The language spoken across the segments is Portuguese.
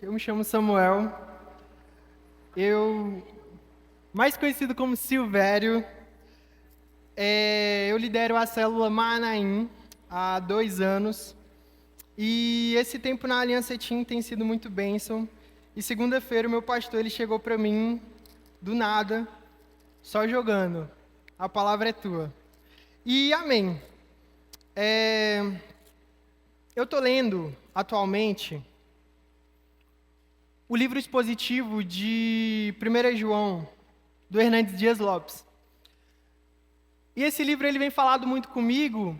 Eu me chamo Samuel, eu, mais conhecido como Silvério, eu lidero a célula Manaim há 2 anos, e esse tempo na Aliança Team tem sido muito bênção, e segunda-feira o meu pastor ele chegou para mim, do nada, só jogando, a palavra é tua. E amém. Eu estou lendo atualmente o livro expositivo de 1 João, do Hernandes Dias Lopes. E esse livro ele vem falado muito comigo,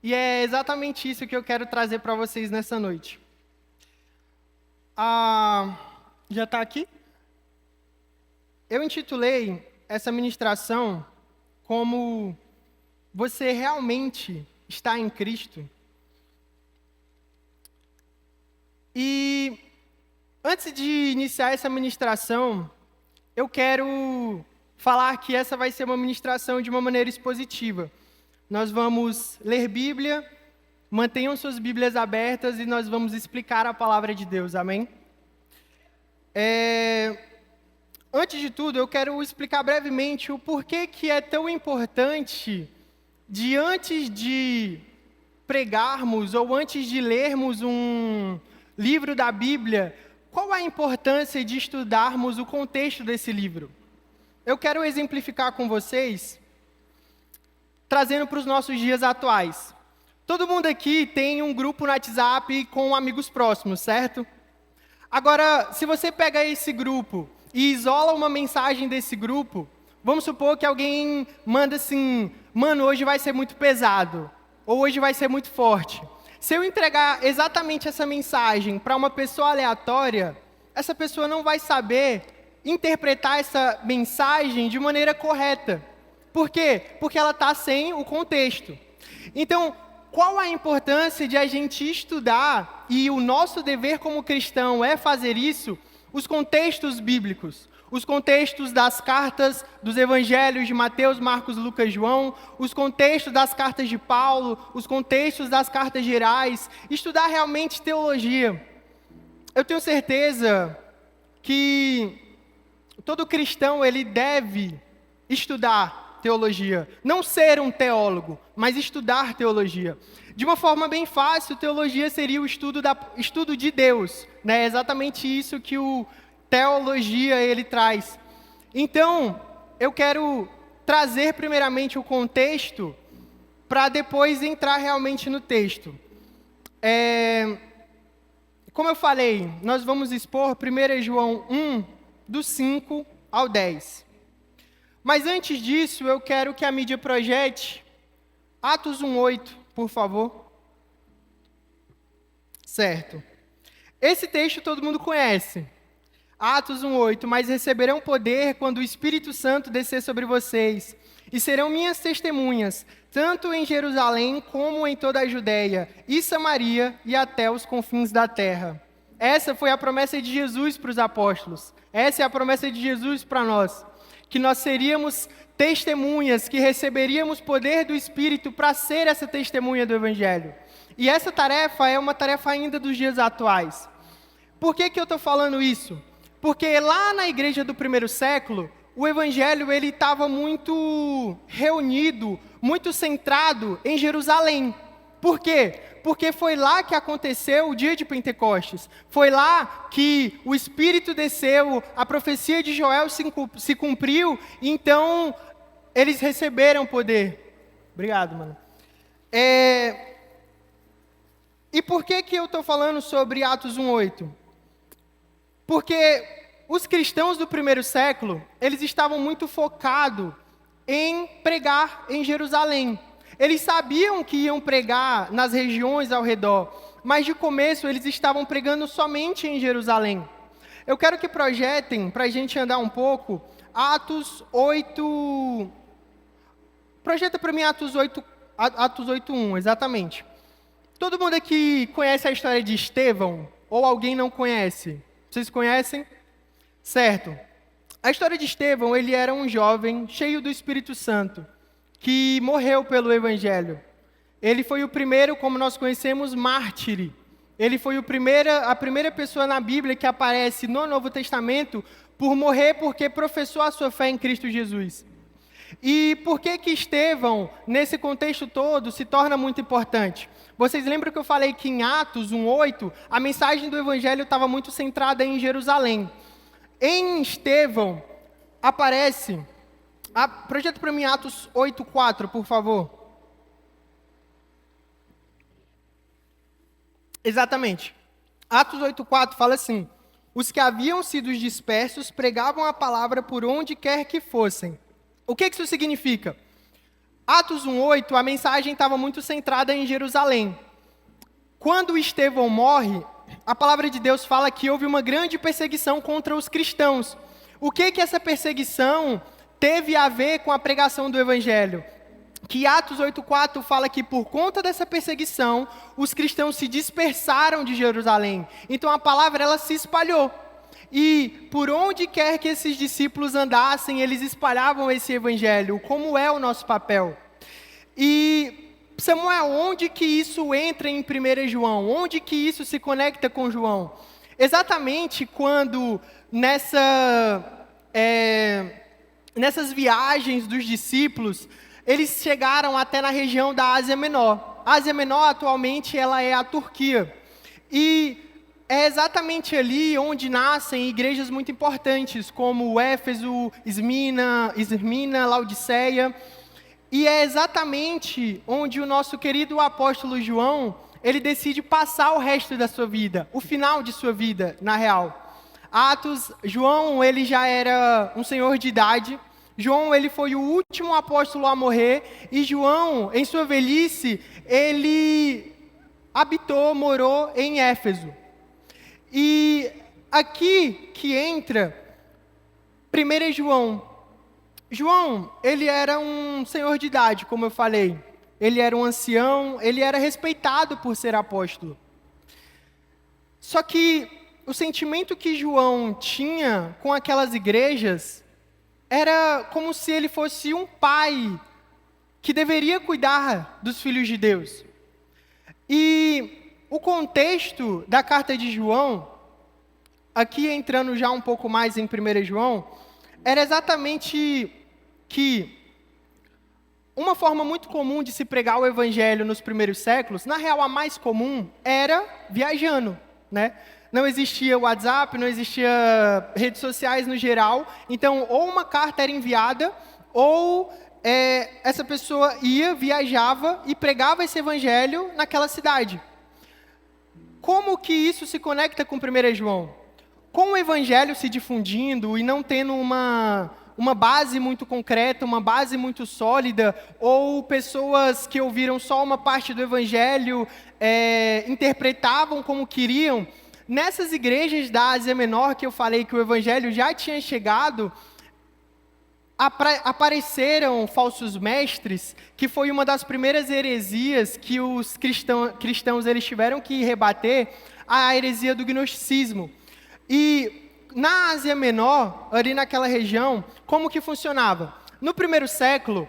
e é exatamente isso que eu quero trazer para vocês nessa noite. Já está aqui? Eu intitulei essa ministração como Você realmente está em Cristo? E antes de iniciar essa ministração, eu quero falar que essa vai ser uma ministração de uma maneira expositiva. Nós vamos ler Bíblia, mantenham suas Bíblias abertas e nós vamos explicar a palavra de Deus, amém? Antes de tudo, eu quero explicar brevemente o porquê que é tão importante de antes de pregarmos ou antes de lermos um livro da Bíblia, qual a importância de estudarmos o contexto desse livro? Eu quero exemplificar com vocês, trazendo para os nossos dias atuais. Todo mundo aqui tem um grupo no WhatsApp com amigos próximos, certo? Agora, se você pega esse grupo e isola uma mensagem desse grupo, vamos supor que alguém manda assim, mano, hoje vai ser muito pesado, ou hoje vai ser muito forte. Se eu entregar exatamente essa mensagem para uma pessoa aleatória, essa pessoa não vai saber interpretar essa mensagem de maneira correta. Por quê? Porque ela está sem o contexto. Então, qual a importância de a gente estudar, e o nosso dever como cristão é fazer isso, os contextos bíblicos, os contextos das cartas dos evangelhos de Mateus, Marcos, Lucas, João, os contextos das cartas de Paulo, os contextos das cartas gerais, estudar realmente teologia. Eu tenho certeza que todo cristão ele deve estudar teologia, não ser um teólogo, mas estudar teologia. De uma forma bem fácil, teologia seria o estudo de Deus, né? É exatamente isso que o teologia ele traz. Então, eu quero trazer primeiramente o contexto para depois entrar realmente no texto. Como eu falei, nós vamos expor 1 João 1, do 5 ao 10. Mas antes disso, eu quero que a mídia projete Atos 1:8, por favor. Certo. Esse texto todo mundo conhece. Atos 1:8, mas receberão poder quando o Espírito Santo descer sobre vocês, e serão minhas testemunhas, tanto em Jerusalém como em toda a Judéia e Samaria e até os confins da terra. Essa foi a promessa de Jesus para os apóstolos. Essa é a promessa de Jesus para nós, que nós seríamos testemunhas, que receberíamos poder do Espírito para ser essa testemunha do Evangelho. E essa tarefa é uma tarefa ainda dos dias atuais. Por que eu estou falando isso? Porque lá na igreja do primeiro século, o evangelho ele estava muito reunido, muito centrado em Jerusalém. Por quê? Porque foi lá que aconteceu o dia de Pentecostes. Foi lá que o Espírito desceu, a profecia de Joel se cumpriu, então eles receberam poder. Obrigado, mano. E por que eu estou falando sobre Atos 1:8? Porque os cristãos do primeiro século, eles estavam muito focados em pregar em Jerusalém. Eles sabiam que iam pregar nas regiões ao redor, mas de começo eles estavam pregando somente em Jerusalém. Eu quero que projetem, para a gente andar um pouco, Atos 8... Projeta para mim Atos 8:1, exatamente. Todo mundo aqui conhece a história de Estevão? Ou alguém não conhece? Vocês conhecem? Certo. A história de Estevão, ele era um jovem cheio do Espírito Santo, que morreu pelo Evangelho. Ele foi o primeiro, como nós conhecemos, mártir Ele foi a primeira pessoa na Bíblia que aparece no Novo Testamento por morrer porque professou a sua fé em Cristo Jesus. E por que que Estevão, nesse contexto todo, se torna muito importante? Vocês lembram que eu falei que em Atos 1:8, a mensagem do Evangelho estava muito centrada em Jerusalém. Em Estevão, aparece... projeta para mim Atos 8:4, por favor. Exatamente. Atos 8:4 fala assim: os que haviam sido dispersos pregavam a palavra por onde quer que fossem. O que isso significa? Atos 1:8, a mensagem estava muito centrada em Jerusalém. Quando Estevão morre, a palavra de Deus fala que houve uma grande perseguição contra os cristãos. O que essa perseguição teve a ver com a pregação do Evangelho? Que Atos 8:4 fala que por conta dessa perseguição, os cristãos se dispersaram de Jerusalém. Então a palavra ela se espalhou. E por onde quer que esses discípulos andassem, eles espalhavam esse Evangelho. Como é o nosso papel? E Samuel, onde que isso entra em 1 João? Onde que isso se conecta com João? Exatamente quando nessas viagens dos discípulos, eles chegaram até na região da Ásia Menor. A Ásia Menor, atualmente, ela é a Turquia. E é exatamente ali onde nascem igrejas muito importantes, como Éfeso, Esmirna, Laodiceia. E é exatamente onde o nosso querido apóstolo João, ele decide passar o resto da sua vida, o final de sua vida, na real. João, ele já era um senhor de idade. João, ele foi o último apóstolo a morrer. E João, em sua velhice, ele morou em Éfeso. E aqui que entra 1 João. João, ele era um senhor de idade, como eu falei. Ele era um ancião, ele era respeitado por ser apóstolo. Só que o sentimento que João tinha com aquelas igrejas era como se ele fosse um pai que deveria cuidar dos filhos de Deus. E o contexto da carta de João, aqui entrando já um pouco mais em 1 João, era exatamente que uma forma muito comum de se pregar o evangelho nos primeiros séculos, na real a mais comum, era viajando, né? Não existia WhatsApp, não existia redes sociais no geral, então ou uma carta era enviada, ou essa pessoa viajava e pregava esse evangelho naquela cidade. Como que isso se conecta com 1 João? Com o evangelho se difundindo e não tendo uma base muito concreta, uma base muito sólida, ou pessoas que ouviram só uma parte do evangelho, interpretavam como queriam, nessas igrejas da Ásia Menor que eu falei que o evangelho já tinha chegado, apareceram falsos mestres, que foi uma das primeiras heresias que os cristãos eles tiveram que rebater, a heresia do gnosticismo. E na Ásia Menor, ali naquela região, como que funcionava? No primeiro século,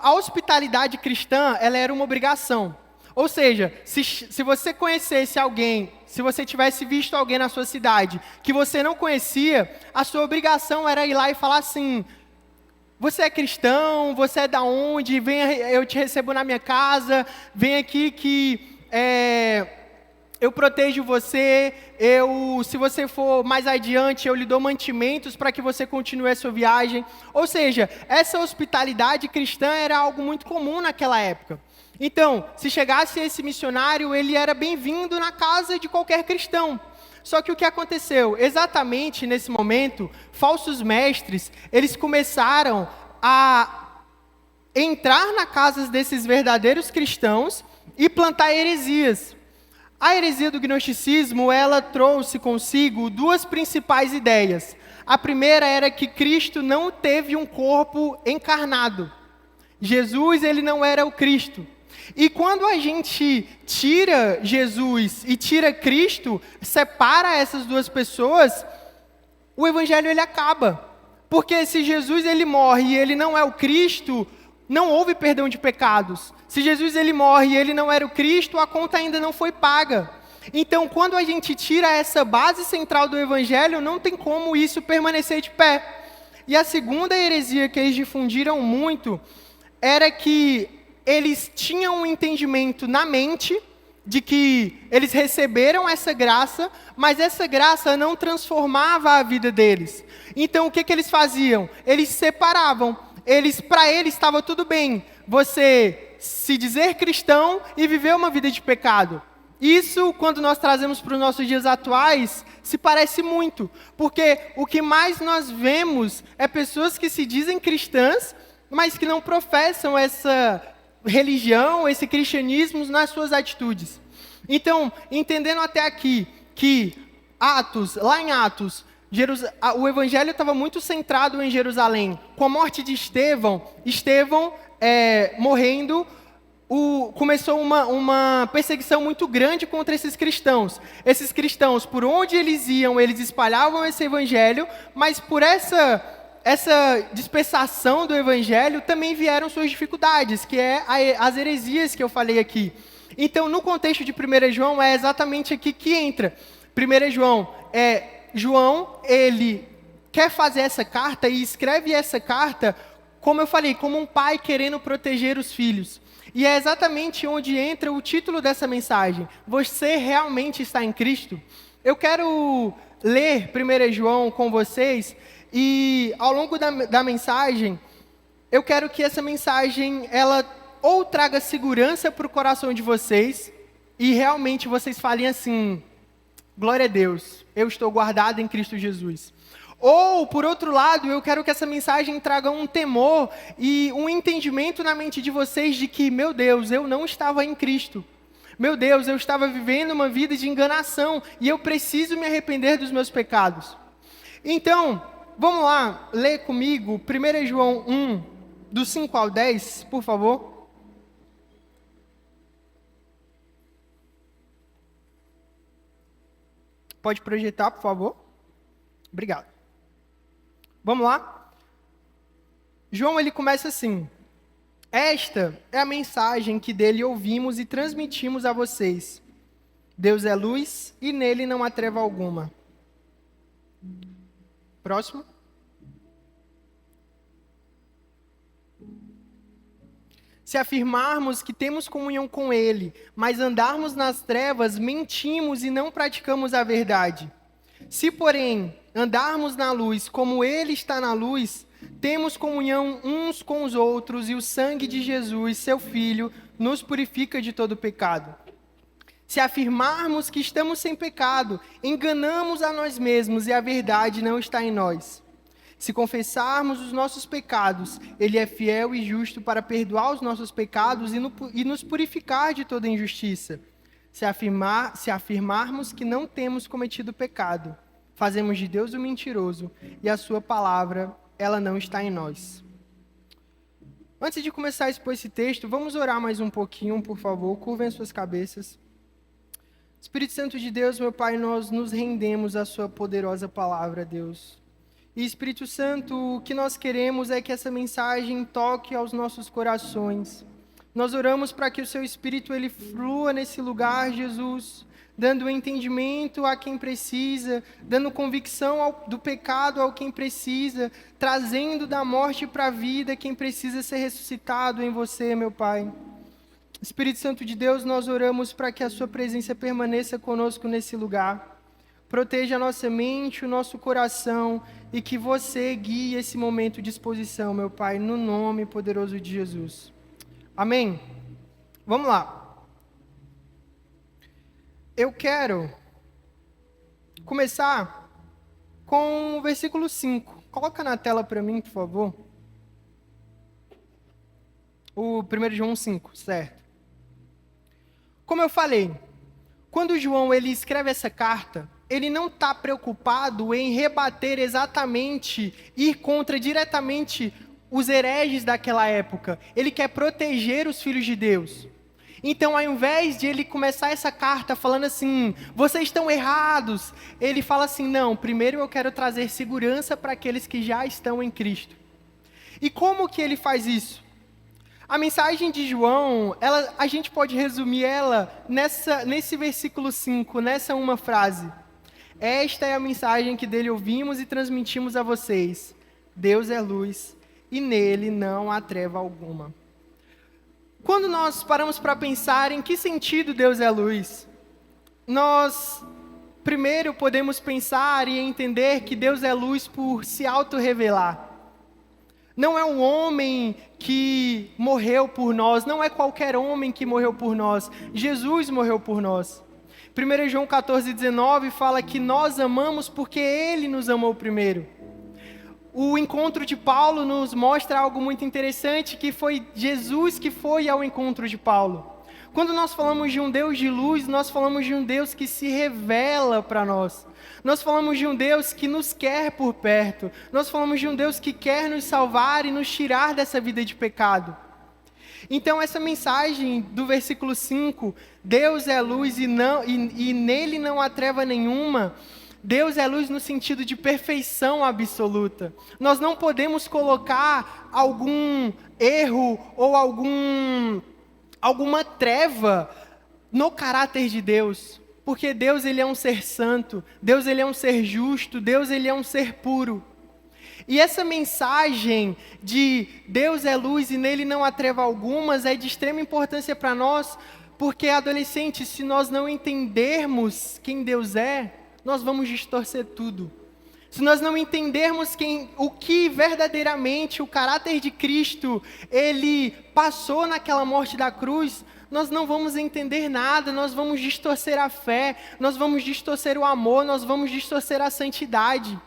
a hospitalidade cristã ela era uma obrigação. Ou seja, se você conhecesse alguém, se você tivesse visto alguém na sua cidade que você não conhecia, a sua obrigação era ir lá e falar assim: você é cristão? Você é da onde? Eu te recebo na minha casa, vem aqui que eu protejo você, se você for mais adiante, eu lhe dou mantimentos para que você continue a sua viagem. Ou seja, essa hospitalidade cristã era algo muito comum naquela época. Então, se chegasse esse missionário, ele era bem-vindo na casa de qualquer cristão. Só que o que aconteceu? Exatamente nesse momento, falsos mestres, eles começaram a entrar na casa desses verdadeiros cristãos e plantar heresias. A heresia do gnosticismo, ela trouxe consigo duas principais ideias. A primeira era que Cristo não teve um corpo encarnado. Jesus, ele não era o Cristo. E quando a gente tira Jesus e tira Cristo, separa essas duas pessoas, o evangelho ele acaba. Porque se Jesus ele morre e ele não é o Cristo, não houve perdão de pecados. Se Jesus ele morre e ele não era o Cristo, a conta ainda não foi paga. Então, quando a gente tira essa base central do evangelho, não tem como isso permanecer de pé. E a segunda heresia que eles difundiram muito era que eles tinham um entendimento na mente de que eles receberam essa graça, mas essa graça não transformava a vida deles. Então, o que eles faziam? Eles se separavam. Para eles estava tudo bem você se dizer cristão e viver uma vida de pecado. Isso, quando nós trazemos para os nossos dias atuais, se parece muito, porque o que mais nós vemos é pessoas que se dizem cristãs, mas que não professam essa religião, esse cristianismo nas suas atitudes. Então, entendendo até aqui que lá em Atos, o evangelho estava muito centrado em Jerusalém. Com a morte de Estevão morrendo, começou uma perseguição muito grande contra esses cristãos. Esses cristãos, por onde eles iam, eles espalhavam esse evangelho, mas por essa dispersação do evangelho também vieram suas dificuldades, que é as heresias que eu falei aqui. Então, no contexto de 1 João, é exatamente aqui que entra. 1 João, ele quer fazer essa carta e escreve essa carta, como eu falei, como um pai querendo proteger os filhos. E é exatamente onde entra o título dessa mensagem. Você realmente está em Cristo? Eu quero ler 1 João com vocês e ao longo da mensagem, eu quero que essa mensagem, ela ou traga segurança para o coração de vocês e realmente vocês falem assim, glória a Deus, eu estou guardado em Cristo Jesus. Ou, por outro lado, eu quero que essa mensagem traga um temor e um entendimento na mente de vocês de que, meu Deus, eu não estava em Cristo. Meu Deus, eu estava vivendo uma vida de enganação e eu preciso me arrepender dos meus pecados. Então, vamos lá, ler comigo 1 João 1, do 5 ao 10, por favor. Pode projetar, por favor. Obrigado. Vamos lá? João, ele começa assim. Esta é a mensagem que dele ouvimos e transmitimos a vocês. Deus é luz e nele não há treva alguma. Próximo. Se afirmarmos que temos comunhão com ele, mas andarmos nas trevas, mentimos e não praticamos a verdade. Se, porém, andarmos na luz como ele está na luz, temos comunhão uns com os outros e o sangue de Jesus, seu Filho, nos purifica de todo pecado. Se afirmarmos que estamos sem pecado, enganamos a nós mesmos e a verdade não está em nós. Se confessarmos os nossos pecados, ele é fiel e justo para perdoar os nossos pecados e nos purificar de toda injustiça. Se afirmarmos que não temos cometido pecado, fazemos de Deus o mentiroso e a sua palavra, ela não está em nós. Antes de começar a expor esse texto, vamos orar mais um pouquinho, por favor, curvem suas cabeças. Espírito Santo de Deus, meu Pai, nós nos rendemos à sua poderosa palavra, Deus. E Espírito Santo, o que nós queremos é que essa mensagem toque aos nossos corações. Nós oramos para que o seu Espírito ele flua nesse lugar, Jesus, dando entendimento a quem precisa, dando convicção do pecado ao quem precisa, trazendo da morte para a vida quem precisa ser ressuscitado em você, meu Pai. Espírito Santo de Deus, nós oramos para que a sua presença permaneça conosco nesse lugar. Proteja a nossa mente, o nosso coração e que você guie esse momento de exposição, meu Pai, no nome poderoso de Jesus. Amém? Vamos lá. Eu quero começar com o versículo 5. Coloca na tela para mim, por favor. O 1 João 5, certo? Como eu falei, quando João ele escreve essa carta, ele não está preocupado em rebater exatamente, ir contra diretamente os hereges daquela época. Ele quer proteger os filhos de Deus. Então, ao invés de ele começar essa carta falando assim, vocês estão errados, ele fala assim, não, primeiro eu quero trazer segurança para aqueles que já estão em Cristo. E como que ele faz isso? A mensagem de João, a gente pode resumir ela nesse versículo 5, nessa uma frase. Esta é a mensagem que dele ouvimos e transmitimos a vocês. Deus é luz e nele não há treva alguma. Quando nós paramos para pensar em que sentido Deus é luz, nós primeiro podemos pensar e entender que Deus é luz por se auto-revelar. Não é um homem que morreu por nós, não é qualquer homem que morreu por nós. Jesus morreu por nós. 1 João 14,19 fala que nós amamos porque Ele nos amou primeiro. O encontro de Paulo nos mostra algo muito interessante, que foi Jesus que foi ao encontro de Paulo. Quando nós falamos de um Deus de luz, nós falamos de um Deus que se revela para nós. Nós falamos de um Deus que nos quer por perto. Nós falamos de um Deus que quer nos salvar e nos tirar dessa vida de pecado. Então essa mensagem do versículo 5, Deus é luz e nele não há treva nenhuma. Deus é luz no sentido de perfeição absoluta. Nós não podemos colocar algum erro ou alguma treva no caráter de Deus, porque Deus ele é um ser santo, Deus ele é um ser justo, Deus ele é um ser puro. E essa mensagem de Deus é luz e nele não há treva alguma é de extrema importância para nós, porque adolescentes, se nós não entendermos quem Deus é, nós vamos distorcer tudo. Se nós não entendermos o que verdadeiramente o caráter de Cristo, ele passou naquela morte da cruz, nós não vamos entender nada, nós vamos distorcer a fé, nós vamos distorcer o amor, nós vamos distorcer a santidade.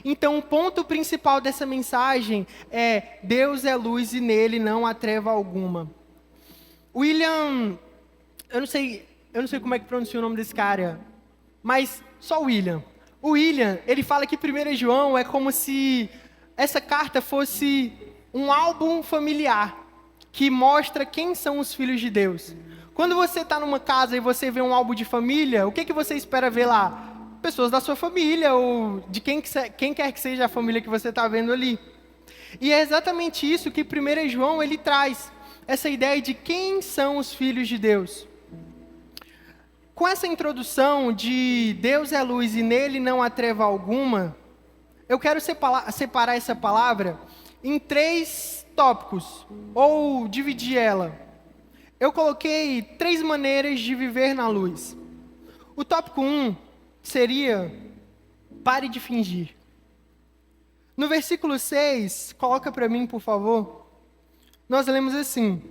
Então, o ponto principal dessa mensagem é: Deus é luz e nele não há treva alguma. William, eu não sei como é que pronuncia o nome desse cara, mas só William. O William, ele fala que 1 João é como se essa carta fosse um álbum familiar que mostra quem são os filhos de Deus. Quando você está numa casa e você vê um álbum de família, o que você espera ver lá? Pessoas da sua família ou de quem quer que seja a família que você está vendo ali. E é exatamente isso que 1 João ele traz, essa ideia de quem são os filhos de Deus. Com essa introdução de Deus é luz e nele não há treva alguma, eu quero separar essa palavra em 3 tópicos, ou dividir ela. Eu coloquei 3 maneiras de viver na luz. O tópico 1 seria: pare de fingir. No versículo 6, coloca para mim, por favor. Nós lemos assim: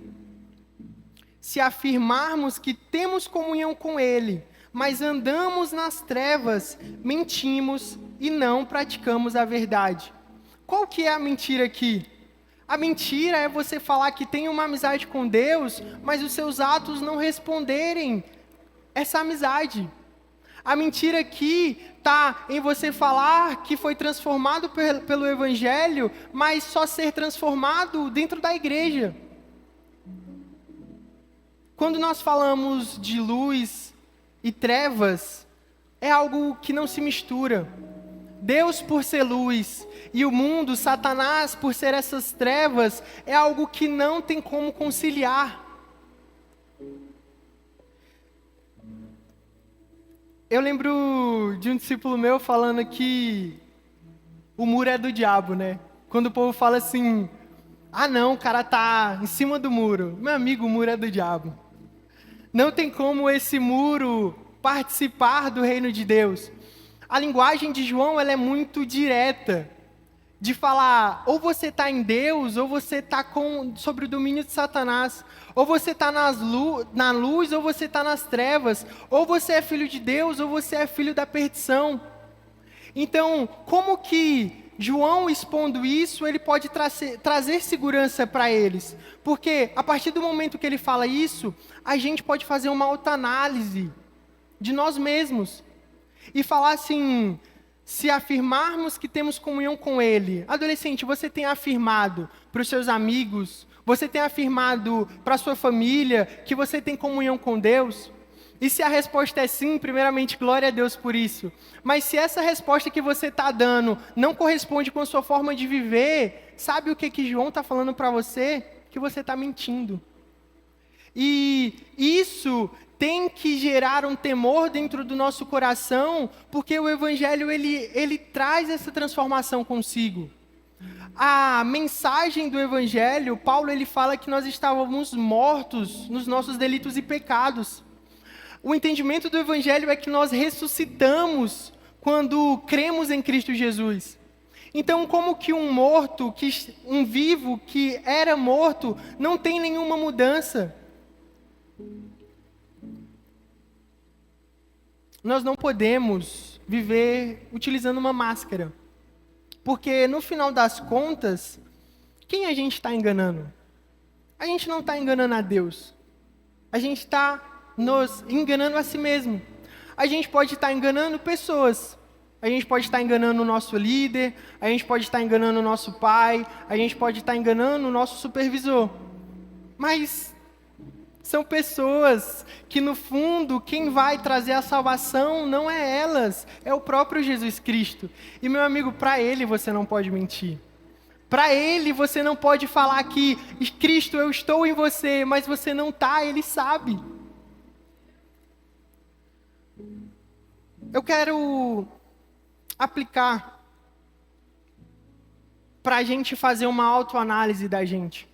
se afirmarmos que temos comunhão com Ele, mas andamos nas trevas, mentimos e não praticamos a verdade. Qual que é a mentira aqui? A mentira é você falar que tem uma amizade com Deus, mas os seus atos não responderem essa amizade. A mentira aqui está em você falar que foi transformado pelo Evangelho, mas só ser transformado dentro da igreja. Quando nós falamos de luz e trevas, é algo que não se mistura. Deus por ser luz e o mundo, Satanás por ser essas trevas, é algo que não tem como conciliar. Eu lembro de um discípulo meu falando que o muro é do diabo, né? Quando o povo fala assim: ah não, o cara tá em cima do muro. Meu amigo, o muro é do diabo. Não tem como esse muro participar do reino de Deus. A linguagem de João ela é muito direta, de falar: ou você está em Deus, ou você está sobre o domínio de Satanás. Ou você está na luz, ou você está nas trevas. Ou você é filho de Deus, ou você é filho da perdição. Então, como que João, expondo isso, ele pode trazer segurança para eles? Porque a partir do momento que ele fala isso, a gente pode fazer uma autoanálise de nós mesmos. E falar assim: se afirmarmos que temos comunhão com Ele. Adolescente, você tem afirmado para os seus amigos, você tem afirmado para a sua família que você tem comunhão com Deus? E se a resposta é sim, primeiramente, glória a Deus por isso. Mas se essa resposta que você está dando não corresponde com a sua forma de viver, sabe o que João está falando para você? que você está mentindo. E isso tem que gerar um temor dentro do nosso coração, porque o Evangelho ele traz essa transformação consigo. A mensagem do Evangelho, Paulo ele fala que nós estávamos mortos nos nossos delitos e pecados. O entendimento do Evangelho é que nós ressuscitamos quando cremos em Cristo Jesus. Então, como que um vivo que era morto, não tem nenhuma mudança? Nós não podemos viver utilizando uma máscara. Porque, no final das contas, quem a gente está enganando? A gente não está enganando a Deus. A gente está nos enganando a si mesmo. A gente pode estar enganando pessoas. A gente pode estar enganando o nosso líder. A gente pode estar enganando o nosso pai. A gente pode estar enganando o nosso supervisor. Mas são pessoas que, no fundo, quem vai trazer a salvação não é elas, é o próprio Jesus Cristo. E, meu amigo, para Ele você não pode mentir. Para Ele você não pode falar que, Cristo, eu estou em você, mas você não está, Ele sabe. Eu quero aplicar para a gente fazer uma autoanálise da gente.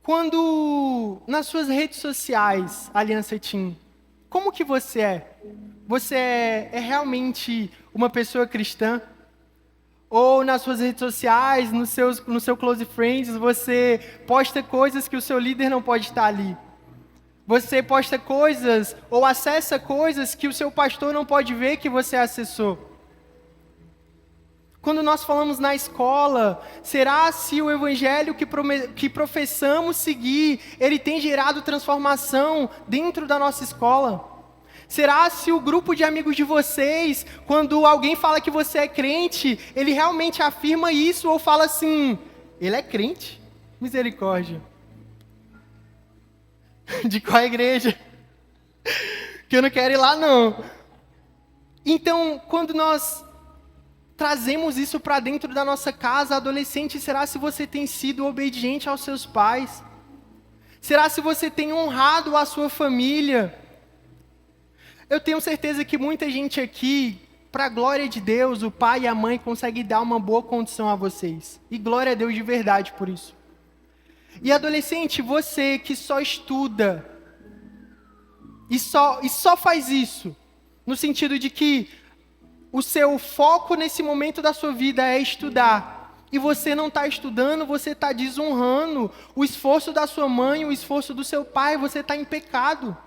Quando nas suas redes sociais, Aliança Team, como que você é? Você é realmente uma pessoa cristã? Ou nas suas redes sociais, no seu close friends, você posta coisas que o seu líder não pode estar ali? Você posta coisas ou acessa coisas que o seu pastor não pode ver que você acessou? Quando nós falamos na escola, será se o evangelho que professamos seguir, ele tem gerado transformação dentro da nossa escola? Será se o grupo de amigos de vocês, quando alguém fala que você é crente, ele realmente afirma isso ou fala assim, ele é crente? Misericórdia. De qual igreja? Que eu não quero ir lá não. Então, quando nós trazemos isso para dentro da nossa casa, adolescente, será se você tem sido obediente aos seus pais? Será se você tem honrado a sua família? Eu tenho certeza que muita gente aqui, para a glória de Deus, o pai e a mãe conseguem dar uma boa condição a vocês. E glória a Deus de verdade por isso. E adolescente, você que só estuda, e só faz isso, no sentido de que o seu foco nesse momento da sua vida é estudar, e você não está estudando, você está desonrando o esforço da sua mãe, o esforço do seu pai, você está em pecado.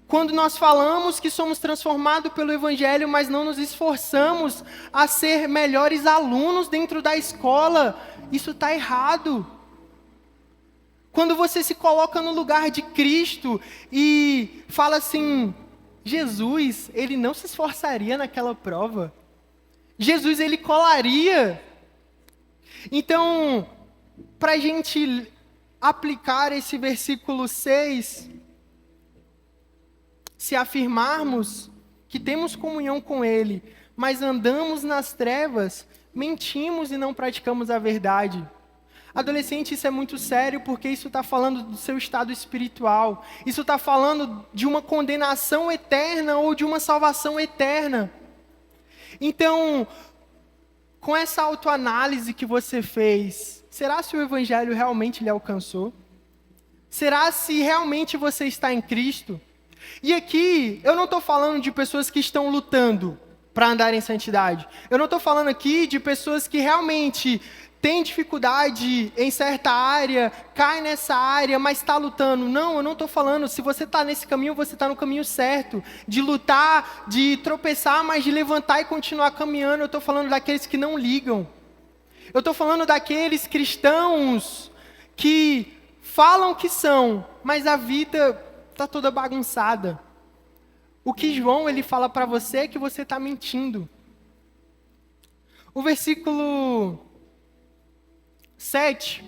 Quando nós falamos que somos transformados pelo Evangelho, mas não nos esforçamos a ser melhores alunos dentro da escola, isso está errado. Quando você se coloca no lugar de Cristo e fala assim, Jesus, ele não se esforçaria naquela prova. Jesus, ele colaria. Então, para a gente aplicar esse versículo 6, se afirmarmos que temos comunhão com Ele, mas andamos nas trevas, mentimos e não praticamos a verdade. Adolescente, isso é muito sério, porque isso está falando do seu estado espiritual. Isso está falando de uma condenação eterna ou de uma salvação eterna. Então, com essa autoanálise que você fez, será se o Evangelho realmente lhe alcançou? Será se realmente você está em Cristo? E aqui, eu não estou falando de pessoas que estão lutando para andar em santidade. Eu não estou falando aqui de pessoas que realmente têm dificuldade em certa área, cai nessa área, mas está lutando. Não, eu não estou falando. Se você está nesse caminho, você está no caminho certo. De lutar, de tropeçar, mas de levantar e continuar caminhando. Eu estou falando daqueles que não ligam. Eu estou falando daqueles cristãos que falam que são, mas a vida está toda bagunçada. O que João ele fala para você é que você está mentindo. O versículo 7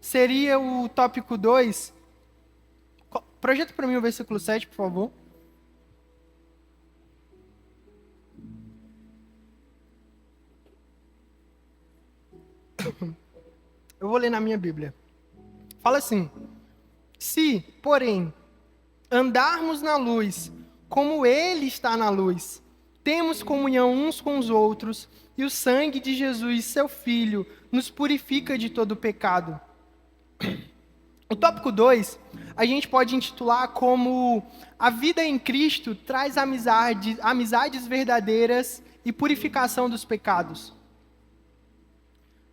seria o tópico 2. Projeta para mim o versículo 7, por favor. Eu vou ler na minha Bíblia. Fala assim: se, porém, andarmos na luz, como Ele está na luz, temos comunhão uns com os outros, e o sangue de Jesus, seu Filho, nos purifica de todo pecado. O tópico 2, a gente pode intitular como a vida em Cristo traz amizades verdadeiras e purificação dos pecados.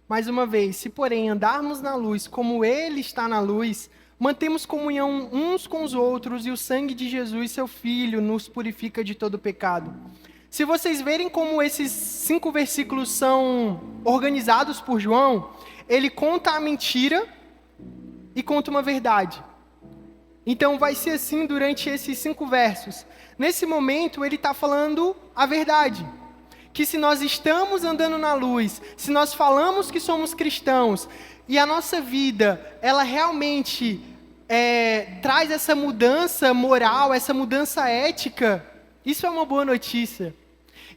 Mais uma vez, se porém andarmos na luz como Ele está na luz, mantemos comunhão uns com os outros e o sangue de Jesus, seu Filho, nos purifica de todo pecado. Se vocês verem como esses 5 versículos são organizados por João, ele conta a mentira e conta uma verdade. Então vai ser assim durante esses 5 versos. Nesse momento ele está falando a verdade. Que se nós estamos andando na luz, se nós falamos que somos cristãos, e a nossa vida, ela realmente traz essa mudança moral, essa mudança ética, isso é uma boa notícia.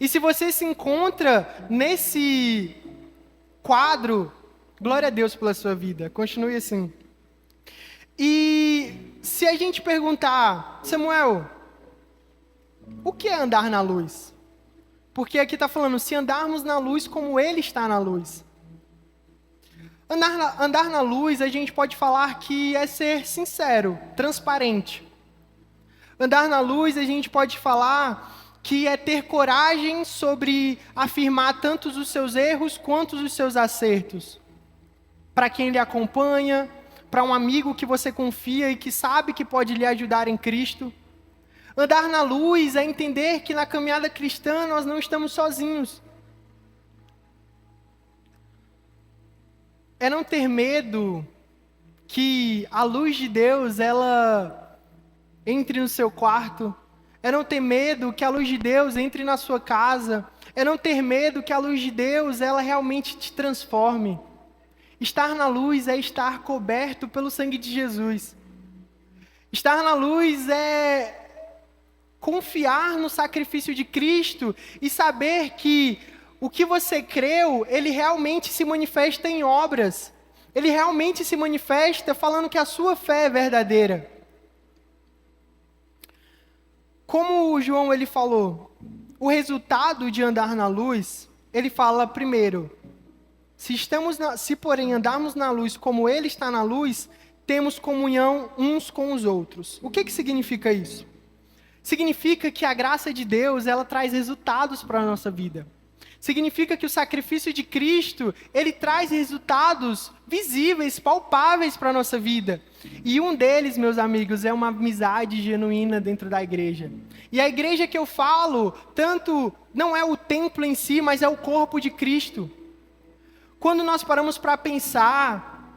E se você se encontra nesse quadro, glória a Deus pela sua vida, continue assim. E se a gente perguntar, Samuel, o que é andar na luz? Porque aqui está falando, se andarmos na luz como Ele está na luz. Andar na luz, a gente pode falar que é ser sincero, transparente. Andar na luz, a gente pode falar que é ter coragem sobre afirmar tanto os seus erros quanto os seus acertos. Para quem lhe acompanha, para um amigo que você confia e que sabe que pode lhe ajudar em Cristo. Andar na luz é entender que na caminhada cristã nós não estamos sozinhos. É não ter medo que a luz de Deus, ela entre no seu quarto. É não ter medo que a luz de Deus entre na sua casa. É não ter medo que a luz de Deus, ela realmente te transforme. Estar na luz é estar coberto pelo sangue de Jesus. Estar na luz é confiar no sacrifício de Cristo e saber que o que você creu, ele realmente se manifesta em obras. Ele realmente se manifesta falando que a sua fé é verdadeira. Como o João ele falou, o resultado de andar na luz, ele fala primeiro, se porém andarmos na luz como Ele está na luz, temos comunhão uns com os outros. O que significa isso? Significa que a graça de Deus, ela traz resultados para a nossa vida. Significa que o sacrifício de Cristo, ele traz resultados visíveis, palpáveis para a nossa vida. E um deles, meus amigos, é uma amizade genuína dentro da igreja. E a igreja que eu falo, tanto não é o templo em si, mas é o corpo de Cristo. Quando nós paramos para pensar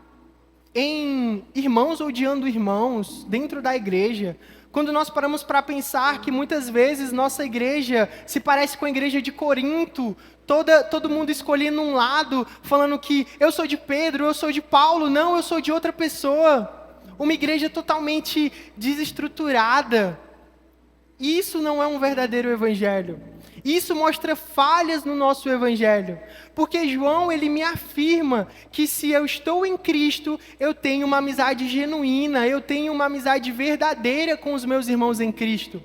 em irmãos odiando irmãos dentro da igreja, quando nós paramos para pensar que muitas vezes nossa igreja se parece com a igreja de Corinto, todo mundo escolhendo um lado, falando que eu sou de Pedro, eu sou de Paulo, não, eu sou de outra pessoa. Uma igreja totalmente desestruturada. Isso não é um verdadeiro evangelho. Isso mostra falhas no nosso evangelho. Porque João, ele me afirma que se eu estou em Cristo, eu tenho uma amizade genuína, eu tenho uma amizade verdadeira com os meus irmãos em Cristo.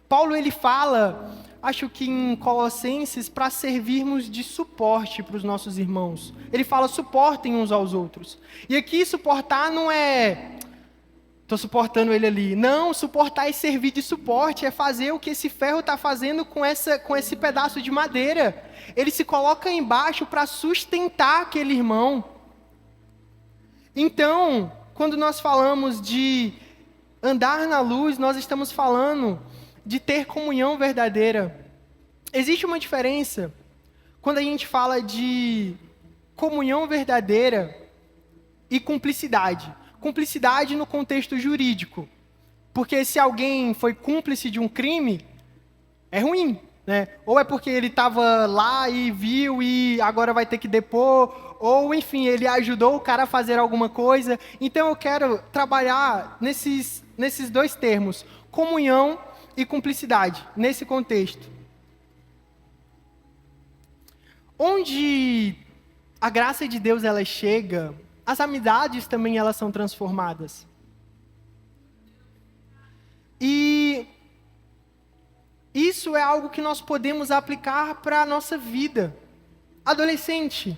Paulo, ele fala, acho que em Colossenses, para servirmos de suporte para os nossos irmãos. Ele fala, suportem uns aos outros. E aqui, suportar não é... estou suportando ele ali. Não, suportar é servir de suporte, é fazer o que esse ferro está fazendo com esse pedaço de madeira. Ele se coloca embaixo para sustentar aquele irmão. Então, quando nós falamos de andar na luz, nós estamos falando de ter comunhão verdadeira. Existe uma diferença quando a gente fala de comunhão verdadeira e cumplicidade. Cumplicidade no contexto jurídico. Porque se alguém foi cúmplice de um crime, é ruim, né? Ou é porque ele estava lá e viu e agora vai ter que depor, ou enfim, ele ajudou o cara a fazer alguma coisa. Então eu quero trabalhar nesses 2 termos, comunhão e cumplicidade, nesse contexto. Onde a graça de Deus ela chega, as amizades também elas são transformadas. E isso é algo que nós podemos aplicar para a nossa vida. Adolescentes,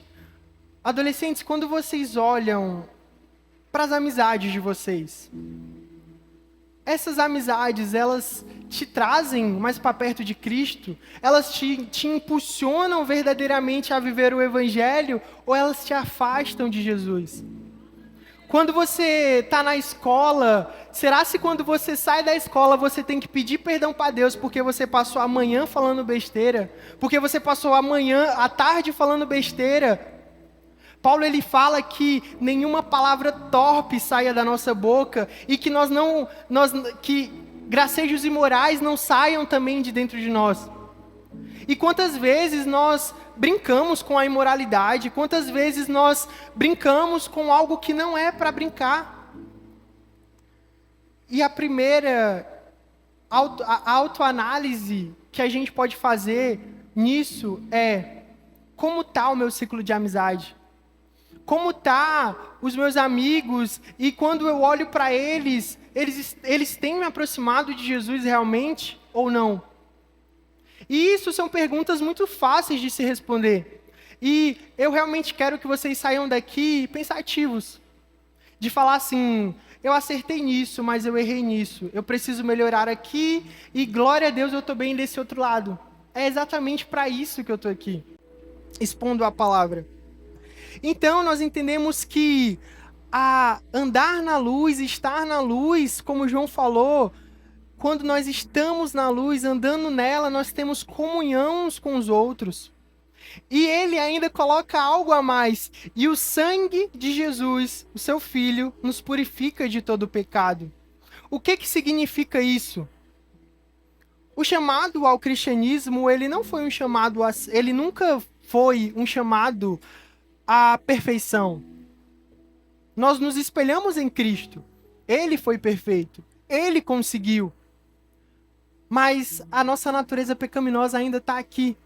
quando vocês olham para as amizades de vocês, essas amizades, elas te trazem mais para perto de Cristo? Elas te impulsionam verdadeiramente a viver o Evangelho? Ou elas te afastam de Jesus? Quando você está na escola, será se quando você sai da escola você tem que pedir perdão para Deus porque você passou a manhã falando besteira? Porque você passou a tarde falando besteira? Paulo ele fala que nenhuma palavra torpe saia da nossa boca e que que gracejos imorais não saiam também de dentro de nós. E quantas vezes nós brincamos com a imoralidade, quantas vezes nós brincamos com algo que não é para brincar. E a primeira autoanálise que a gente pode fazer nisso é: como está o meu ciclo de amizade? Como tá os meus amigos? E quando eu olho para eles têm me aproximado de Jesus realmente ou não? E isso são perguntas muito fáceis de se responder. E eu realmente quero que vocês saiam daqui pensativos. De falar assim: eu acertei nisso, mas eu errei nisso. Eu preciso melhorar aqui e glória a Deus eu estou bem desse outro lado. É exatamente para isso que eu estou aqui, expondo a palavra. Então, nós entendemos que andar na luz, estar na luz, como João falou, quando nós estamos na luz, andando nela, nós temos comunhão uns com os outros. E ele ainda coloca algo a mais: e o sangue de Jesus, o seu Filho, nos purifica de todo pecado. O que significa isso? O chamado ao cristianismo, ele nunca foi um chamado à perfeição. Nós nos espelhamos em Cristo. Ele foi perfeito. Ele conseguiu. Mas a nossa natureza pecaminosa ainda está aqui.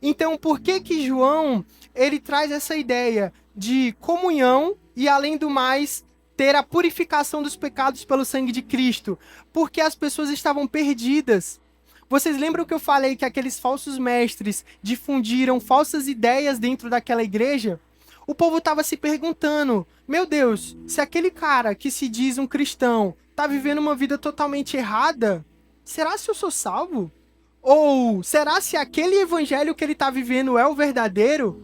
Então, por que João ele traz essa ideia de comunhão e, além do mais, ter a purificação dos pecados pelo sangue de Cristo? Porque as pessoas estavam perdidas. Vocês lembram que eu falei que aqueles falsos mestres difundiram falsas ideias dentro daquela igreja? O povo estava se perguntando: meu Deus, se aquele cara que se diz um cristão está vivendo uma vida totalmente errada, será se eu sou salvo? Ou será se aquele evangelho que ele está vivendo é o verdadeiro?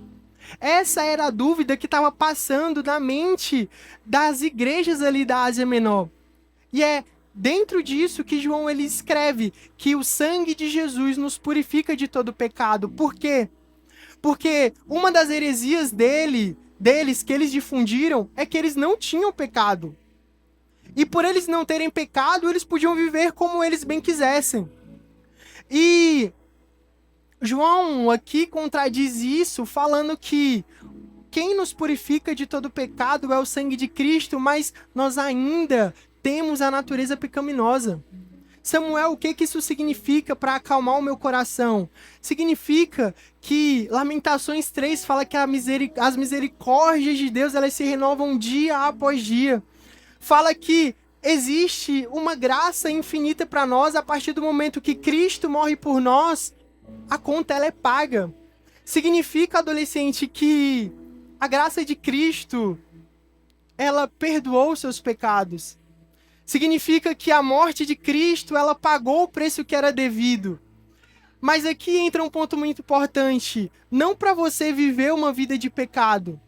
Essa era a dúvida que estava passando na mente das igrejas ali da Ásia Menor. E é dentro disso que João ele escreve que o sangue de Jesus nos purifica de todo pecado. Por quê? Porque uma das heresias deles que eles difundiram é que eles não tinham pecado. E por eles não terem pecado, eles podiam viver como eles bem quisessem. E João aqui contradiz isso, falando que quem nos purifica de todo pecado é o sangue de Cristo, mas nós ainda temos a natureza pecaminosa. Samuel, o que isso significa para acalmar o meu coração? Significa que Lamentações 3 fala que as misericórdias de Deus elas se renovam dia após dia. Fala que existe uma graça infinita para nós a partir do momento que Cristo morre por nós, a conta ela é paga. Significa, adolescente, que a graça de Cristo ela perdoou seus pecados. Significa que a morte de Cristo, ela pagou o preço que era devido. Mas aqui entra um ponto muito importante. Não para você viver uma vida de pecado,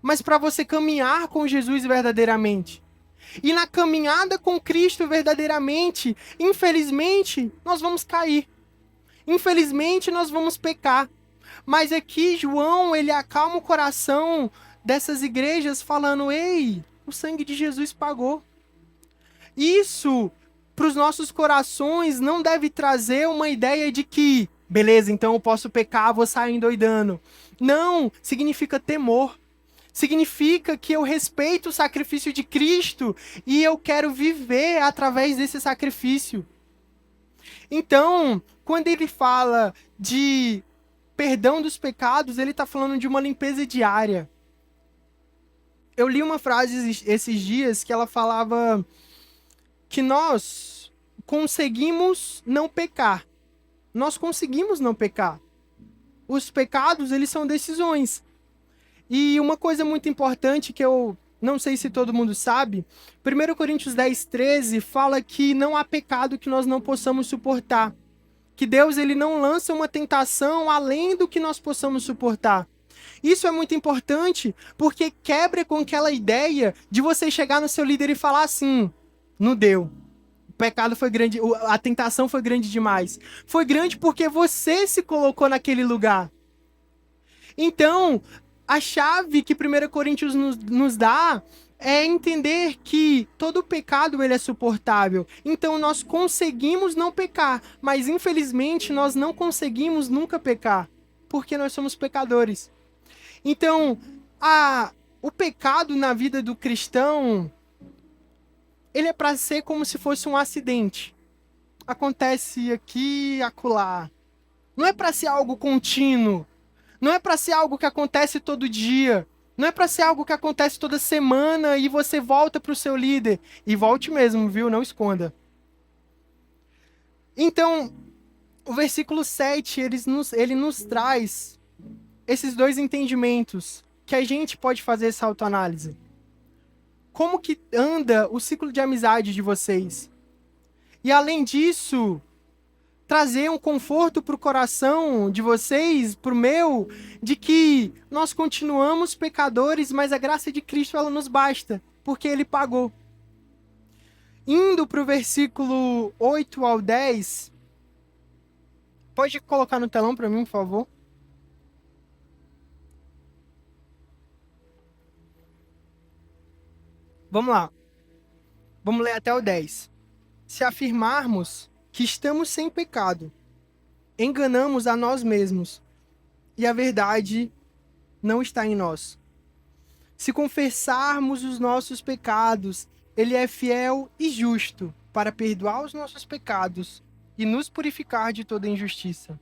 mas para você caminhar com Jesus verdadeiramente. E na caminhada com Cristo verdadeiramente, infelizmente, nós vamos cair. Infelizmente, nós vamos pecar. Mas aqui, João, ele acalma o coração dessas igrejas falando: ei, o sangue de Jesus pagou. Isso, para os nossos corações, não deve trazer uma ideia de que, beleza, então eu posso pecar, vou sair endoidando. Não, significa temor. Significa que eu respeito o sacrifício de Cristo e eu quero viver através desse sacrifício. Então, quando ele fala de perdão dos pecados, ele está falando de uma limpeza diária. Eu li uma frase esses dias que ela falava que nós conseguimos não pecar. Nós conseguimos não pecar. Os pecados, eles são decisões. E uma coisa muito importante que eu não sei se todo mundo sabe, 1 Coríntios 10:13 fala que não há pecado que nós não possamos suportar. Que Deus ele não lança uma tentação além do que nós possamos suportar. Isso é muito importante porque quebra com aquela ideia de você chegar no seu líder e falar assim, não deu. O pecado foi grande, a tentação foi grande demais. Foi grande porque você se colocou naquele lugar. Então, a chave que 1 Coríntios nos dá é entender que todo pecado ele é suportável. Então, nós conseguimos não pecar, mas infelizmente nós não conseguimos nunca pecar, porque nós somos pecadores. Então, o pecado na vida do cristão, ele é para ser como se fosse um acidente. Acontece aqui e acolá. Não é para ser algo contínuo. Não é para ser algo que acontece todo dia. Não é para ser algo que acontece toda semana e você volta para o seu líder. E volte mesmo, viu? Não esconda. Então, o versículo 7, ele nos traz esses dois entendimentos que a gente pode fazer essa autoanálise. Como que anda o ciclo de amizade de vocês? E além disso, trazer um conforto para o coração de vocês, para o meu, de que nós continuamos pecadores, mas a graça de Cristo ela nos basta, porque Ele pagou. Indo para o versículo 8 ao 10, pode colocar no telão para mim, por favor? Vamos lá. Vamos ler até o 10. Se afirmarmos que estamos sem pecado, enganamos a nós mesmos, e a verdade não está em nós. Se confessarmos os nossos pecados, Ele é fiel e justo para perdoar os nossos pecados e nos purificar de toda injustiça.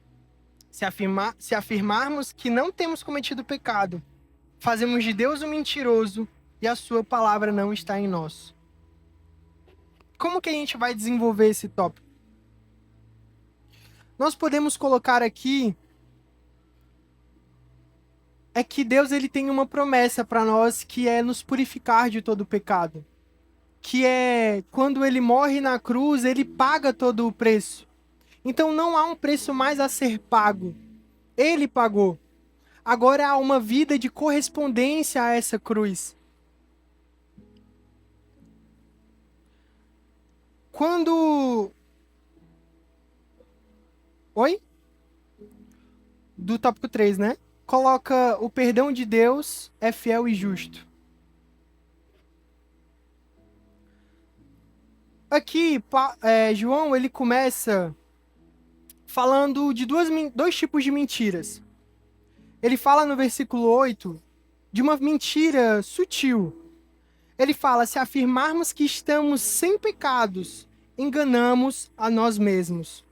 Se afirmarmos que não temos cometido pecado, fazemos de Deus um mentiroso e a sua palavra não está em nós. Como que a gente vai desenvolver esse tópico? Nós podemos colocar aqui é que Deus ele tem uma promessa para nós que é nos purificar de todo o pecado. Que é quando ele morre na cruz, ele paga todo o preço. Então não há um preço mais a ser pago. Ele pagou. Agora há uma vida de correspondência a essa cruz. Quando... Oi? Do tópico 3, né? Coloca o perdão de Deus é fiel e justo. Aqui, João, ele começa falando de dois tipos de mentiras. Ele fala no versículo 8 de uma mentira sutil. Ele fala, se afirmarmos que estamos sem pecados, enganamos a nós mesmos.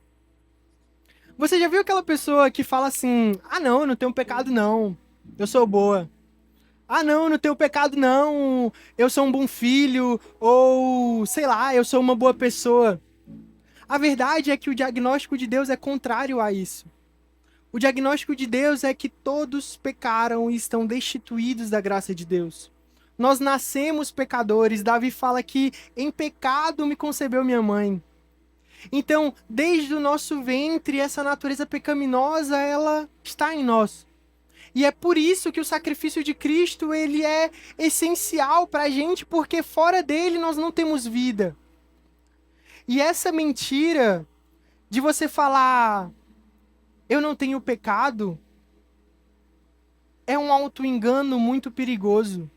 Você já viu aquela pessoa que fala assim, não, eu não tenho pecado não, eu sou boa. Não, eu não tenho pecado não, eu sou um bom filho, ou sei lá, eu sou uma boa pessoa. A verdade é que o diagnóstico de Deus é contrário a isso. O diagnóstico de Deus é que todos pecaram e estão destituídos da graça de Deus. Nós nascemos pecadores. Davi fala que em pecado me concebeu minha mãe. Então, desde o nosso ventre, essa natureza pecaminosa, ela está em nós. E é por isso que o sacrifício de Cristo, ele é essencial para a gente, porque fora dele nós não temos vida. E essa mentira de você falar, eu não tenho pecado, é um auto-engano muito perigoso.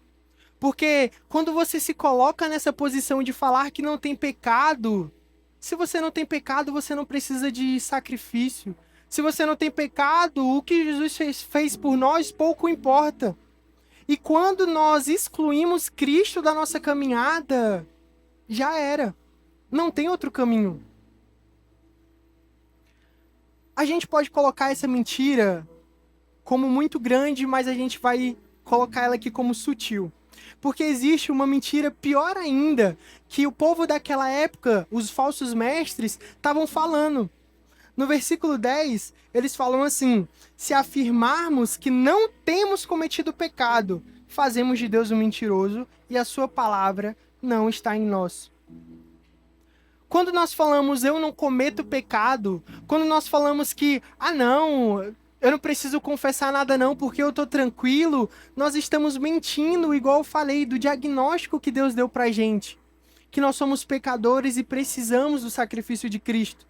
Porque quando você se coloca nessa posição de falar que não tem pecado, se você não tem pecado, você não precisa de sacrifício. Se você não tem pecado, o que Jesus fez por nós pouco importa. E quando nós excluímos Cristo da nossa caminhada, já era. Não tem outro caminho. A gente pode colocar essa mentira como muito grande, mas a gente vai colocar ela aqui como sutil. Porque existe uma mentira pior ainda, que o povo daquela época, os falsos mestres, estavam falando. No versículo 10, eles falam assim: se afirmarmos que não temos cometido pecado, fazemos de Deus um mentiroso e a sua palavra não está em nós. Quando nós falamos eu não cometo pecado, quando nós falamos que, não, eu não preciso confessar nada não, porque eu estou tranquilo, nós estamos mentindo, igual eu falei, do diagnóstico que Deus deu pra gente. Que nós somos pecadores e precisamos do sacrifício de Cristo.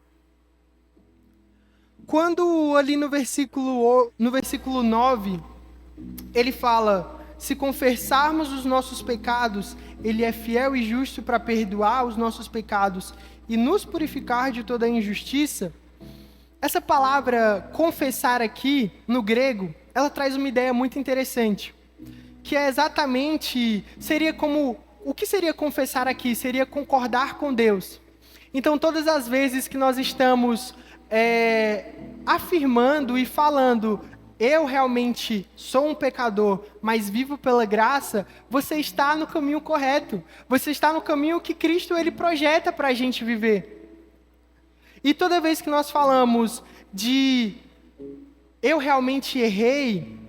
Quando ali no versículo 9, ele fala: se confessarmos os nossos pecados, ele é fiel e justo para perdoar os nossos pecados e nos purificar de toda a injustiça. Essa palavra confessar aqui, no grego, ela traz uma ideia muito interessante, que é exatamente, seria como, o que seria confessar aqui? Seria concordar com Deus. Então, todas as vezes que nós estamos afirmando e falando, eu realmente sou um pecador, mas vivo pela graça, você está no caminho correto. Você está no caminho que Cristo ele projeta para a gente viver. E toda vez que nós falamos de eu realmente errei,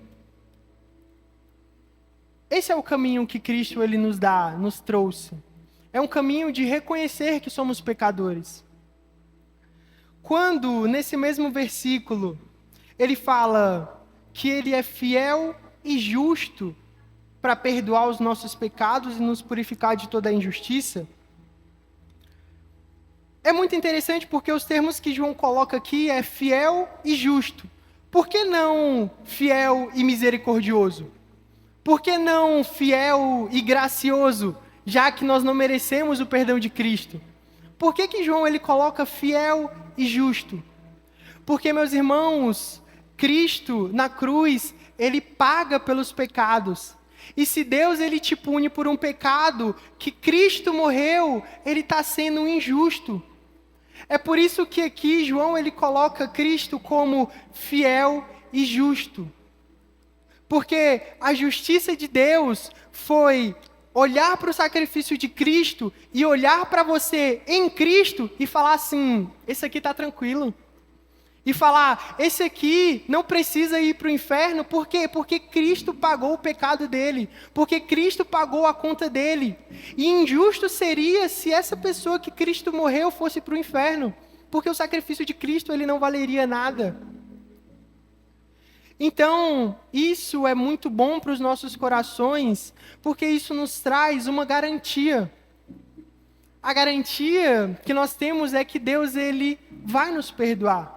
esse é o caminho que Cristo ele nos trouxe. É um caminho de reconhecer que somos pecadores. Quando, nesse mesmo versículo, ele fala que ele é fiel e justo para perdoar os nossos pecados e nos purificar de toda a injustiça, é muito interessante porque os termos que João coloca aqui é fiel e justo. Por que não fiel e misericordioso? Por que não fiel e gracioso, já que nós não merecemos o perdão de Cristo? Por que João ele coloca fiel e justo? Porque, meus irmãos, Cristo, na cruz, ele paga pelos pecados. E se Deus ele te pune por um pecado que Cristo morreu, ele está sendo injusto. É por isso que aqui João ele coloca Cristo como fiel e justo. Porque a justiça de Deus foi olhar para o sacrifício de Cristo e olhar para você em Cristo e falar assim, esse aqui está tranquilo. E falar, esse aqui não precisa ir para o inferno, por quê? Porque Cristo pagou o pecado dele, porque Cristo pagou a conta dele. E injusto seria se essa pessoa que Cristo morreu fosse para o inferno, porque o sacrifício de Cristo ele não valeria nada. Então, isso é muito bom para os nossos corações, porque isso nos traz uma garantia. A garantia que nós temos é que Deus ele vai nos perdoar.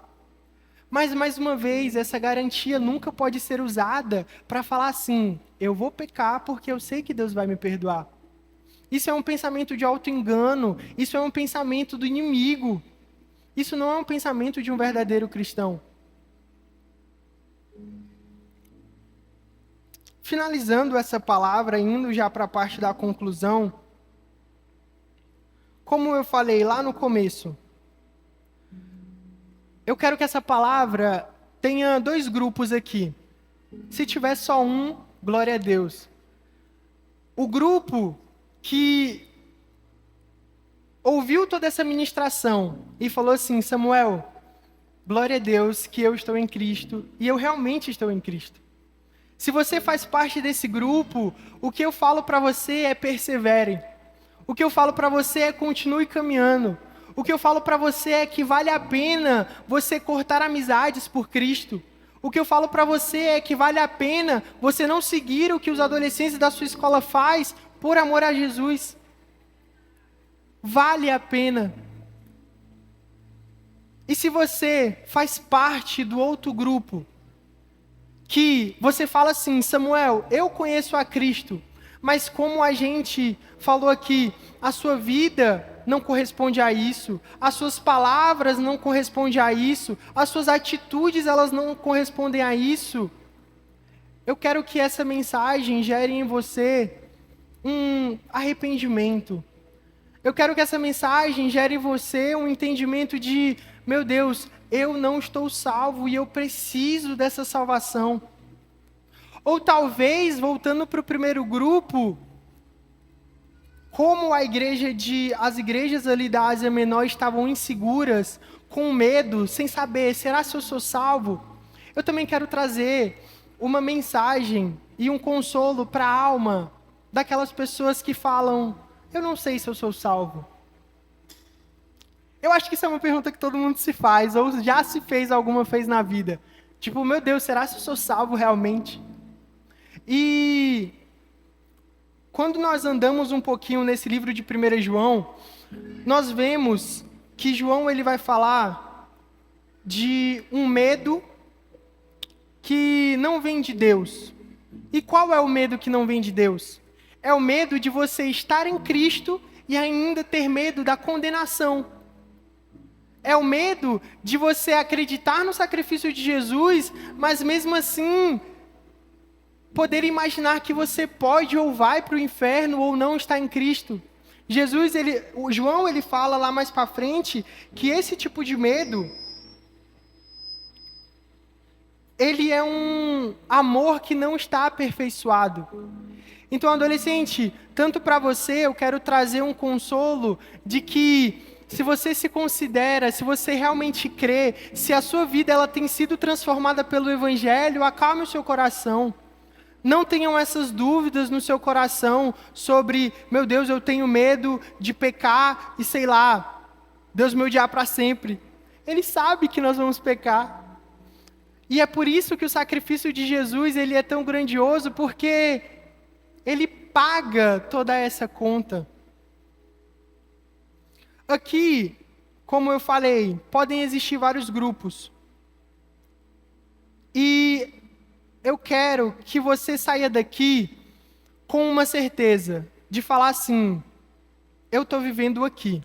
Mas, mais uma vez, essa garantia nunca pode ser usada para falar assim, eu vou pecar porque eu sei que Deus vai me perdoar. Isso é um pensamento de auto-engano, isso é um pensamento do inimigo. Isso não é um pensamento de um verdadeiro cristão. Finalizando essa palavra, indo já para a parte da conclusão, como eu falei lá no começo, eu quero que essa palavra tenha dois grupos aqui. Se tiver só um, glória a Deus. O grupo que ouviu toda essa ministração e falou assim, Samuel, glória a Deus que eu estou em Cristo e eu realmente estou em Cristo. Se você faz parte desse grupo, o que eu falo para você é persevere. O que eu falo para você é continue caminhando. O que eu falo para você é que vale a pena você cortar amizades por Cristo. O que eu falo para você é que vale a pena você não seguir o que os adolescentes da sua escola faz por amor a Jesus. Vale a pena. E se você faz parte do outro grupo, que você fala assim, Samuel, eu conheço a Cristo, mas como a gente falou aqui, a sua vida não corresponde a isso, as suas palavras não correspondem a isso, as suas atitudes elas não correspondem a isso. Eu quero que essa mensagem gere em você um arrependimento. Eu quero que essa mensagem gere em você um entendimento de, meu Deus, eu não estou salvo e eu preciso dessa salvação. Ou talvez, voltando para o primeiro grupo, como as igrejas ali da Ásia Menor estavam inseguras, com medo, sem saber, será se eu sou salvo? Eu também quero trazer uma mensagem e um consolo para a alma daquelas pessoas que falam, eu não sei se eu sou salvo. Eu acho que isso é uma pergunta que todo mundo se faz, ou já se fez alguma vez na vida. Tipo, meu Deus, será se eu sou salvo realmente? E quando nós andamos um pouquinho nesse livro de 1 João, nós vemos que João ele vai falar de um medo que não vem de Deus. E qual é o medo que não vem de Deus? É o medo de você estar em Cristo e ainda ter medo da condenação. É o medo de você acreditar no sacrifício de Jesus, mas mesmo assim poder imaginar que você pode ou vai para o inferno ou não está em Cristo. João ele fala lá mais para frente que esse tipo de medo, ele é um amor que não está aperfeiçoado. Então, adolescente, tanto para você eu quero trazer um consolo de que se você se considera, se você realmente crê, se a sua vida ela tem sido transformada pelo Evangelho, acalme o seu coração. Não tenham essas dúvidas no seu coração sobre, meu Deus, eu tenho medo de pecar e sei lá, Deus me odiar para sempre. Ele sabe que nós vamos pecar. E é por isso que o sacrifício de Jesus ele é tão grandioso, porque ele paga toda essa conta. Aqui, como eu falei, podem existir vários grupos. E eu quero que você saia daqui com uma certeza de falar assim, eu estou vivendo aqui.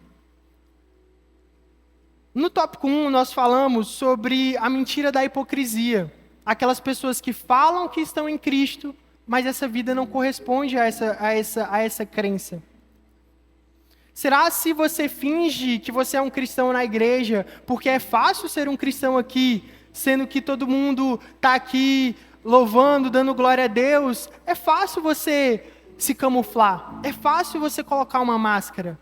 No tópico 1, nós falamos sobre a mentira da hipocrisia. Aquelas pessoas que falam que estão em Cristo, mas essa vida não corresponde a essa crença. Será se você finge que você é um cristão na igreja, porque é fácil ser um cristão aqui, sendo que todo mundo está aqui louvando, dando glória a Deus? É fácil você se camuflar, é fácil você colocar uma máscara.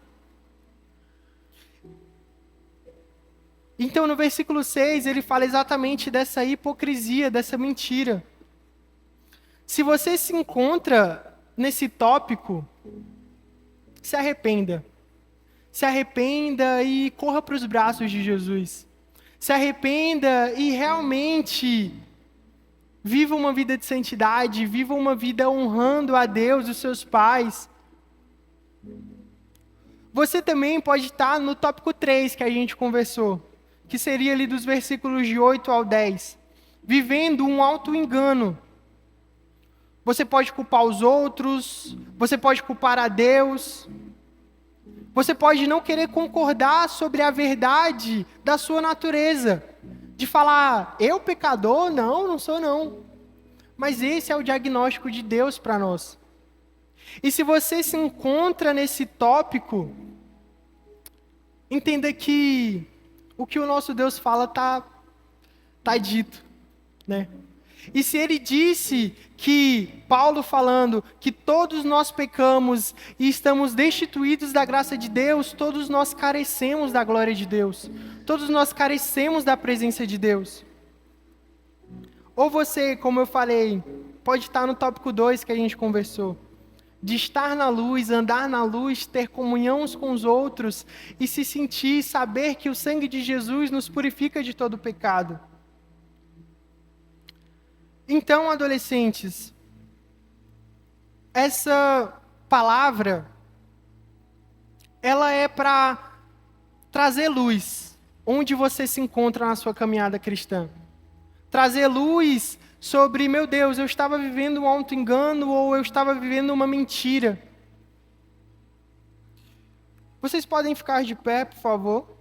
Então, no versículo 6, ele fala exatamente dessa hipocrisia, dessa mentira. Se você se encontra nesse tópico, se arrependa. Se arrependa e corra para os braços de Jesus. Se arrependa e realmente viva uma vida de santidade, viva uma vida honrando a Deus, os seus pais. Você também pode estar no tópico 3 que a gente conversou, que seria ali dos versículos de 8 ao 10. Vivendo um auto-engano. Você pode culpar os outros, você pode culpar a Deus. Você pode não querer concordar sobre a verdade da sua natureza. De falar, eu pecador? Não, não sou não. Mas esse é o diagnóstico de Deus para nós. E se você se encontra nesse tópico, entenda que o que o nosso Deus fala tá dito, né? E se ele disse que, Paulo falando, que todos nós pecamos e estamos destituídos da graça de Deus, todos nós carecemos da glória de Deus. Todos nós carecemos da presença de Deus. Ou você, como eu falei, pode estar no tópico 2 que a gente conversou. De estar na luz, andar na luz, ter comunhão uns com os outros e se sentir, saber que o sangue de Jesus nos purifica de todo pecado. Então, adolescentes, essa palavra, ela é para trazer luz onde você se encontra na sua caminhada cristã. Trazer luz sobre, meu Deus, eu estava vivendo um auto-engano ou eu estava vivendo uma mentira. Vocês podem ficar de pé, por favor?